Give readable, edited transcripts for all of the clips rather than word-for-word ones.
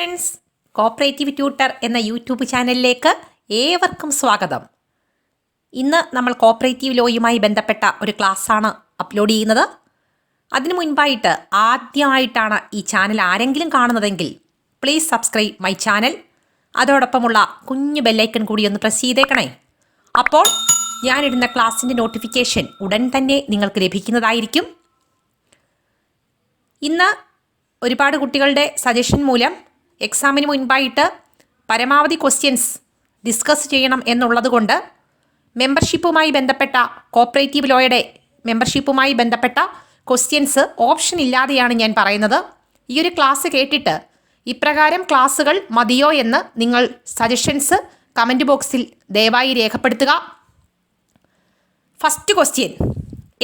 Friends, cooperative tutor എന്ന YouTube ചാനലിലേക്ക് ഏവർക്കും സ്വാഗതം. ഇന്ന് നമ്മൾ കോപ്പറേറ്റീവ് ലോയുമായി ബന്ധപ്പെട്ട ഒരു ക്ലാസ്സാണ് അപ്ലോഡ് ചെയ്യുന്നത്. അതിനു മുൻപായിട്ട് ആദ്യമായിട്ടാണ് ഈ ചാനൽ ആരെങ്കിലും കാണുന്നതെങ്കിൽ പ്ലീസ് സബ്സ്ക്രൈബ് മൈ ചാനൽ. അതോടൊപ്പമുള്ള കുഞ്ഞു ബെല്ലൈക്കൺ കൂടി ഒന്ന് പ്രസ് ചെയ്തേക്കണേ. അപ്പോൾ ഞാനിടുന്ന ക്ലാസ്സിൻ്റെ നോട്ടിഫിക്കേഷൻ ഉടൻ തന്നെ നിങ്ങൾക്ക് ലഭിക്കുന്നതായിരിക്കും. ഇന്ന് ഒരുപാട് കുട്ടികളുടെ സജഷൻ മൂലം എക്സാമിന് മുൻപായിട്ട് പരമാവധി ക്വസ്റ്റ്യൻസ് ഡിസ്കസ് ചെയ്യണം എന്നുള്ളത് കൊണ്ട് മെമ്പർഷിപ്പുമായി ബന്ധപ്പെട്ട കോപ്പറേറ്റീവ് ലോയുടെ മെമ്പർഷിപ്പുമായി ബന്ധപ്പെട്ട ക്വസ്റ്റ്യൻസ് ഓപ്ഷൻ ഇല്ലാതെയാണ് ഞാൻ പറയുന്നത്. ഈ ഒരു ക്ലാസ് കേട്ടിട്ട് ഇപ്രകാരം ക്ലാസ്സുകൾ മതിയോ എന്ന് നിങ്ങൾ സജഷൻസ് കമൻറ്റ് ബോക്സിൽ ദയവായി രേഖപ്പെടുത്തുക. First question: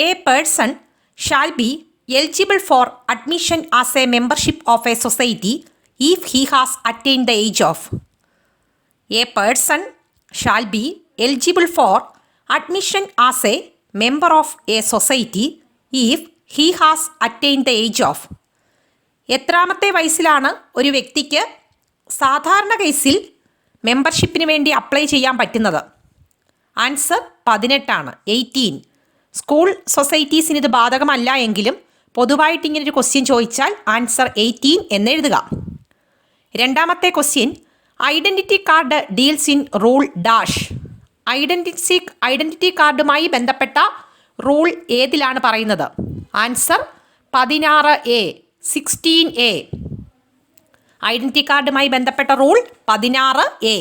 A person shall be eligible for admission as a membership of a society if he has attained the age of. A person shall be eligible for admission as a member of a society if he has attained the age of. എത്രാമത്തെ വയസ്സിലാണ് ഒരു വ്യക്തിക്ക് സാധാരണ കേസിൽ മെമ്പർഷിപ്പിന് വേണ്ടി apply ചെയ്യാൻ പറ്റുന്നത്? Answer 18 18. School സൊസൈറ്റീസിന് ഇത് ബാധകമല്ല എങ്കിലും പൊതുവായിട്ട് ഇങ്ങനൊരു ക്വസ്റ്റ്യൻ ചോദിച്ചാൽ ആൻസർ 18 എന്നെഴുതുക. രണ്ടാമത്തെ question: identity card deals in rule dash. Identity കാർഡുമായി ബന്ധപ്പെട്ട റൂൾ ഏതിലാണ് പറയുന്നത്? Answer 16A 16A. ഐഡൻറ്റിറ്റി കാർഡുമായി ബന്ധപ്പെട്ട റൂൾ 16A.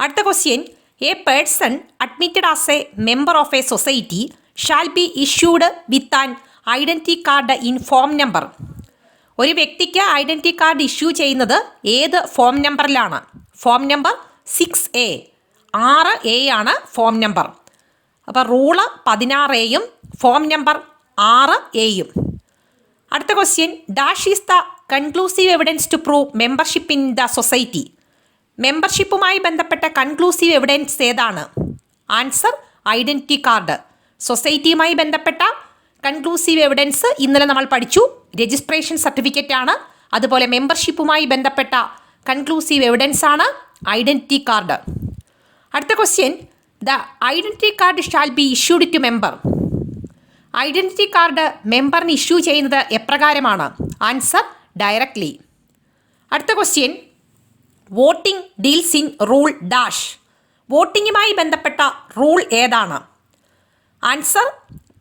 അടുത്ത question: A person admitted as A member of a society shall be issued with an identity card in form number. ഒരു വ്യക്തിക്ക് identity card issue ചെയ്യുന്നത് ഏത് form നമ്പറിലാണ്? Form number 6A 6A ആണ് form number. അപ്പോൾ rule 16Aയും form number 6Aയും. അടുത്ത question: dash is the conclusive evidence to prove membership in the society. മെമ്പർഷിപ്പുമായി ബന്ധപ്പെട്ട കൺക്ലൂസീവ് എവിഡൻസ് ഏതാണ്? Answer identity card. സൊസൈറ്റിയുമായി ബന്ധപ്പെട്ട കൺക്ലൂസീവ് എവിഡൻസ് ഇന്നലെ നമ്മൾ പഠിച്ചു, രജിസ്ട്രേഷൻ സർട്ടിഫിക്കറ്റ് ആണ്. അതുപോലെ മെമ്പർഷിപ്പുമായി ബന്ധപ്പെട്ട കൺക്ലൂസീവ് എവിഡൻസ് ആണ് ഐഡൻറ്റിറ്റി കാർഡ്. അടുത്ത question: the identity card shall be issued to member. Identity card മെമ്പറിന് ഇഷ്യൂ ചെയ്യുന്നത് എപ്രകാരമാണ്? Answer directly. അടുത്ത question: voting deals in rule dash. വോട്ടിങ്ങുമായി ബന്ധപ്പെട്ട റൂൾ ഏതാണ്? ആൻസർ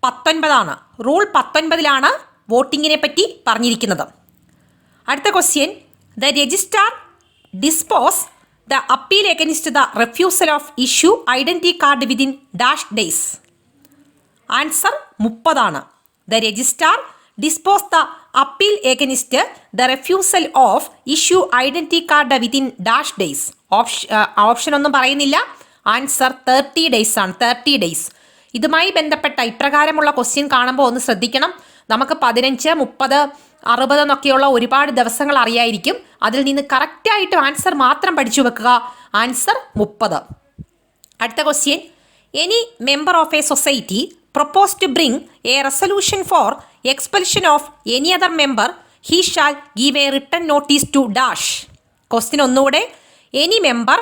19. റൂൾ 19 വോട്ടിങ്ങിനെ പറ്റി പറഞ്ഞിരിക്കുന്നത്. അടുത്ത question: the registrar dispose the appeal against the refusal of issue identity card within dash days. Answer 30. The registrar dispose the appeal against the refusal of issue identity card within dash days. Option ഒന്നും പറയുന്നില്ല. Answer 30 days ആണ്. 30 days. ഇതുമായി ബന്ധപ്പെട്ട ഇപ്രകാരമുള്ള question കാണുമ്പോൾ ഒന്ന് ശ്രദ്ധിക്കണം. നമുക്ക് 15, 30, 60 എന്നൊക്കെയുള്ള ഒരുപാട് ദിവസങ്ങൾ അറിയായിരിക്കും. അതിൽ നിന്ന് കറക്റ്റായിട്ട് ആൻസർ മാത്രം പഠിച്ചു വെക്കുക. ആൻസർ 30. അടുത്ത question: any member of a society propose to bring a resolution for expulsion of any other member he shall give a written notice to dash. Question ഒന്നുകൂടെ: any member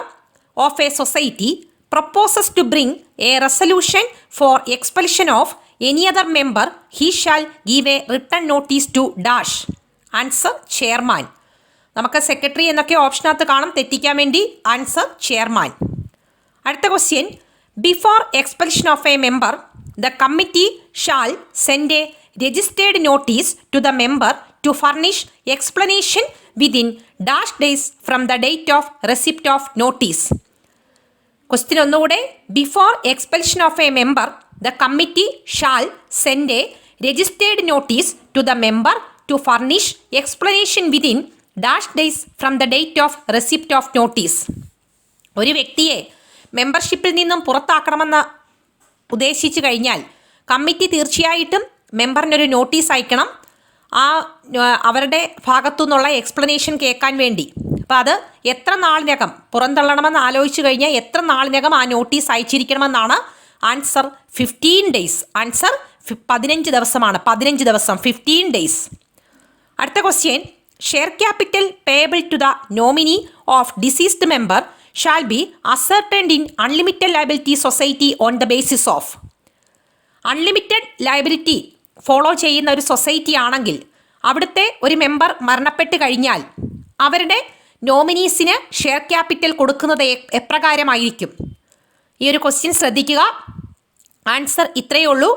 of a society proposes to bring a resolution for expulsion of any other member, he shall give a written notice to dash. Answer chairman. നമുക്ക് secretary എന്നൊക്കെ ഓപ്ഷനകത്ത് കാണും, തെറ്റിക്കാൻ വേണ്ടി. Answer chairman. അടുത്ത question: before expulsion of a member the committee shall send a registered notice to the member to furnish explanation within dash days from the date of receipt of notice. Question ഒന്നുകൂടെ: before expulsion of a member the committee shall send a registered notice to the member to furnish explanation within dash days from the date of receipt of notice. ഒരു വ്യക്തിയെ മെമ്പർഷിപ്പിൽ നിന്നും പുറത്താക്കണമെന്ന് ഉദ്ദേശിച്ചു കഴിഞ്ഞാൽ committee തീർച്ചയായിട്ടും മെമ്പറിനൊരു notice അയക്കണം, അവരുടെ ഭാഗത്തു നിന്നുള്ള എക്സ്പ്ലനേഷൻ കേൾക്കാൻ വേണ്ടി. അപ്പോൾ അത് എത്ര നാളിനകം പുറന്തള്ളണമെന്ന് ആലോചിച്ച് കഴിഞ്ഞാൽ എത്ര നാളിനകം ആ നോട്ടീസ് അയച്ചിരിക്കണമെന്നാണ്. Answer 15 days. ആൻസർ 15 ദിവസമാണ്. 15 ദിവസം, 15 days. അടുത്ത question: share capital payable to the nominee of deceased member shall be ascertained in unlimited liability society on the basis of. Unlimited liability follow ചെയ്യുന്ന ഒരു സൊസൈറ്റി ആണെങ്കിൽ അവിടുത്തെ ഒരു മെമ്പർ മരണപ്പെട്ട് കഴിഞ്ഞാൽ അവരുടെ നോമിനീസിന് ഷെയർ ക്യാപിറ്റൽ കൊടുക്കുന്നത് എപ്രകാരമായിരിക്കും? ഈ ഒരു ക്വസ്റ്റ്യൻ ശ്രദ്ധിക്കുക. ആൻസർ ഇത്രയേ ഉള്ളൂ.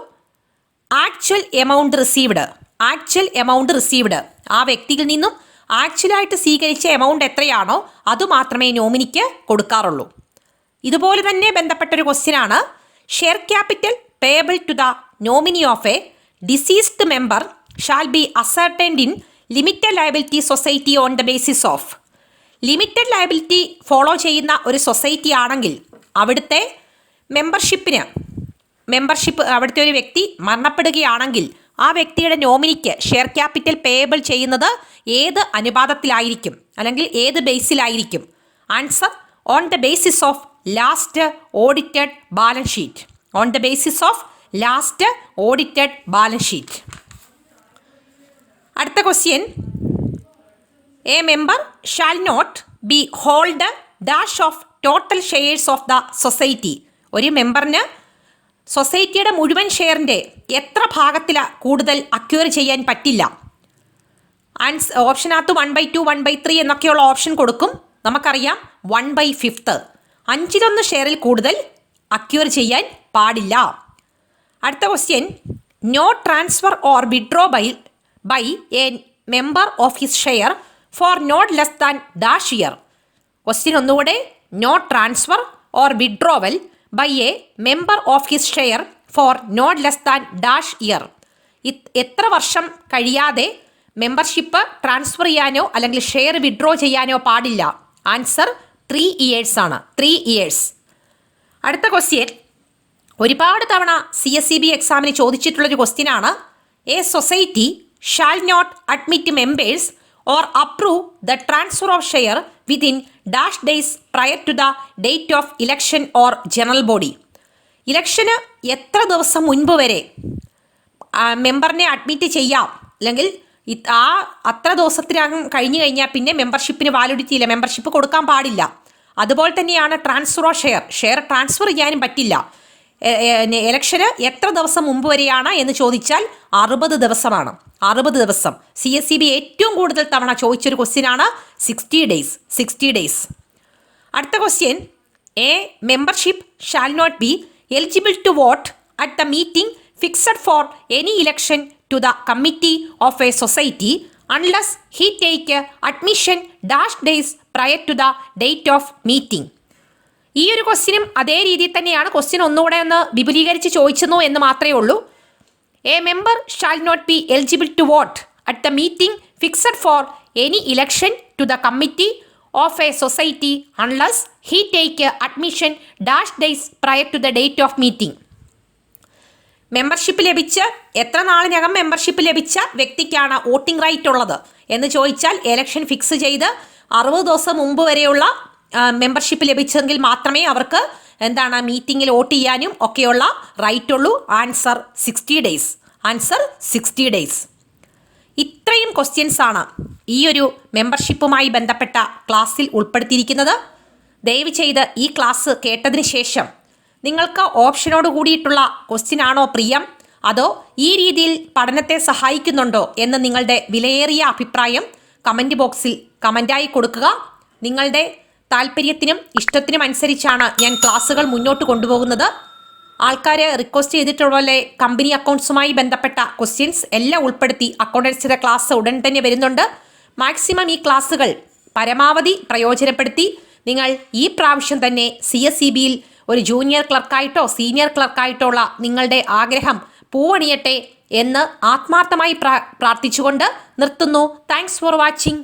Actual amount received. Actual amount received, ആ വ്യക്തിയിൽ നിന്നും ആക്ച്വലായിട്ട് സ്വീകരിച്ച എമൗണ്ട് എത്രയാണോ അതുമാത്രമേ നോമിനിക്ക് കൊടുക്കാറുള്ളൂ. ഇതുപോലെ തന്നെ ബന്ധപ്പെട്ടൊരു ക്വസ്റ്റ്യനാണ്. Share capital payable to the nominee of a deceased member shall be ascertained in limited liability society on the basis of. Limited liability follow ചെയ്യുന്ന ഒരു സൊസൈറ്റി ആണെങ്കിൽ അവിടുത്തെ അവിടുത്തെ ഒരു വ്യക്തി മരണപ്പെടുകയാണെങ്കിൽ ആ വ്യക്തിയുടെ നോമിനിക്ക് ഷെയർ ക്യാപിറ്റൽ പേയബിൾ ചെയ്യുന്നത് ഏത് അനുപാതത്തിലായിരിക്കും അല്ലെങ്കിൽ ഏത് ബേസിലായിരിക്കും? Answer on the basis of last audited balance sheet. On the basis of last audited balance sheet. അടുത്ത question. A member shall not be hold dash of total shares of the society. ഒരു മെമ്പറിന് സൊസൈറ്റിയുടെ മുഴുവൻ ഷെയറിൻ്റെ എത്ര ഭാഗത്തിലാണ് കൂടുതൽ acquire ചെയ്യാൻ പറ്റില്ല? ഓപ്ഷനകത്ത് 1/2, 1/3 എന്നൊക്കെയുള്ള ഓപ്ഷൻ കൊടുക്കും. നമുക്കറിയാം 1/5, 5/1 ഷെയറിൽ കൂടുതൽ അക്വയർ ചെയ്യാൻ പാടില്ല. അടുത്ത question. No transfer or withdraw by a member of his share for not less than dash year. Question ഒന്നുകൂടെ. No transfer or withdrawal by a member of his share for not less than dash year. എത്ര വർഷം കഴിയാതെ membership transfer ചെയ്യാനോ അല്ലെങ്കിൽ share withdraw ചെയ്യാനോ പാടില്ല? Answer 3 years ആണ്. 3 years. അടുത്ത ക്വസ്റ്റ്യൻ ഒരുപാട് തവണ CSEB എക്സാമിന് ചോദിച്ചിട്ടുള്ളൊരു ക്വസ്റ്റ്യനാണ്. A society shall not admit members or approve the transfer of share within dash days prior to the date of election or general body. ഇലക്ഷന് എത്ര ദിവസം മുൻപ് വരെ മെമ്പറിനെ അഡ്മിറ്റ് ചെയ്യാം, അല്ലെങ്കിൽ അത്ര ദിവസത്തിനകം കഴിഞ്ഞു കഴിഞ്ഞാൽ പിന്നെ മെമ്പർഷിപ്പിന് വാലിഡിറ്റി ഇല്ല, മെമ്പർഷിപ്പ് കൊടുക്കാൻ പാടില്ല. അതുപോലെ തന്നെയാണ് ട്രാൻസ്ഫർ ഓഫ് ഷെയർ ട്രാൻസ്ഫർ ചെയ്യാനും പറ്റില്ല. ഇലക്ഷന് എത്ര ദിവസം മുമ്പ് വരെയാണ് എന്ന് ചോദിച്ചാൽ 60 ദിവസമാണ്. 60 ദിവസം. CSEB ഏറ്റവും കൂടുതൽ തവണ ചോദിച്ചൊരു ക്വസ്റ്റ്യനാണ്. 60 days. അടുത്ത question. A membership shall not be eligible to vote at the meeting fixed for any election to the committee of a society unless he take admission dash days prior to the date of meeting. ഈ ഒരു ക്വസ്റ്റ്യനും അതേ രീതിയിൽ തന്നെയാണ്. Question ഒന്നുകൂടെ ഒന്ന് വിപുലീകരിച്ച് ചോദിച്ചെന്നു എന്ന് മാത്രമേ ഉള്ളൂ. A member shall not be eligible to vote at the meeting fixed for any election to the committee of a society unless he take admission dash days prior to the date of meeting. Membership ലഭിച്ച് എത്ര നാളിനകം membership ലഭിച്ച വ്യക്തിക്കാണ് voting right ഉള്ളത് എന്ന് ചോദിച്ചാൽ election fix ചെയ്ത് 60 ദിവസം മുമ്പ് വരെയുള്ള മെമ്പർഷിപ്പ് ലഭിച്ചെങ്കിൽ മാത്രമേ അവർക്ക് മീറ്റിങ്ങിൽ വോട്ട് ചെയ്യാനും ഒക്കെയുള്ള റൈറ്റ് ഉള്ളൂ. Answer 60 days. Answer 60 days. ഇത്രയും ക്വസ്റ്റ്യൻസ് ആണ് ഈ ഒരു മെമ്പർഷിപ്പുമായി ബന്ധപ്പെട്ട ക്ലാസ്സിൽ ഉൾപ്പെടുത്തിയിരിക്കുന്നത്. ദയവ് ചെയ്ത് ഈ ക്ലാസ് കേട്ടതിന് ശേഷം നിങ്ങൾക്ക് ഓപ്ഷനോട് കൂടിയിട്ടുള്ള ക്വസ്റ്റ്യൻ ആണോ പ്രിയം, അതോ ഈ രീതിയിൽ പഠനത്തെ സഹായിക്കുന്നുണ്ടോ എന്ന് നിങ്ങളുടെ വിലയേറിയ അഭിപ്രായം കമൻറ്റ് ബോക്സിൽ കമൻറ്റായി കൊടുക്കുക. നിങ്ങളുടെ താല്പര്യത്തിനും ഇഷ്ടത്തിനും അനുസരിച്ചാണ് ഞാൻ ക്ലാസ്സുകൾ മുന്നോട്ട് കൊണ്ടുപോകുന്നത്. ആൾക്കാർ റിക്വസ്റ്റ് ചെയ്തിട്ടുള്ള പോലെ കമ്പനി അക്കൗണ്ട്സുമായി ബന്ധപ്പെട്ട ക്വസ്റ്റ്യൻസ് എല്ലാം ഉൾപ്പെടുത്തി അക്കൗണ്ടൻസിയുടെ ക്ലാസ് ഉടൻ തന്നെ വരുന്നുണ്ട്. മാക്സിമം ഈ ക്ലാസ്സുകൾ പരമാവധി പ്രയോജനപ്പെടുത്തി നിങ്ങൾ ഈ പ്രാവശ്യം തന്നെ CSEBയിൽ ഒരു ജൂനിയർ ക്ലർക്കായിട്ടോ സീനിയർ ക്ലർക്കായിട്ടോ ഉള്ള നിങ്ങളുടെ ആഗ്രഹം പൂവണിയട്ടെ എന്ന് ആത്മാർത്ഥമായി പ്രാർത്ഥിച്ചുകൊണ്ട് നിർത്തുന്നു. Thanks for watching.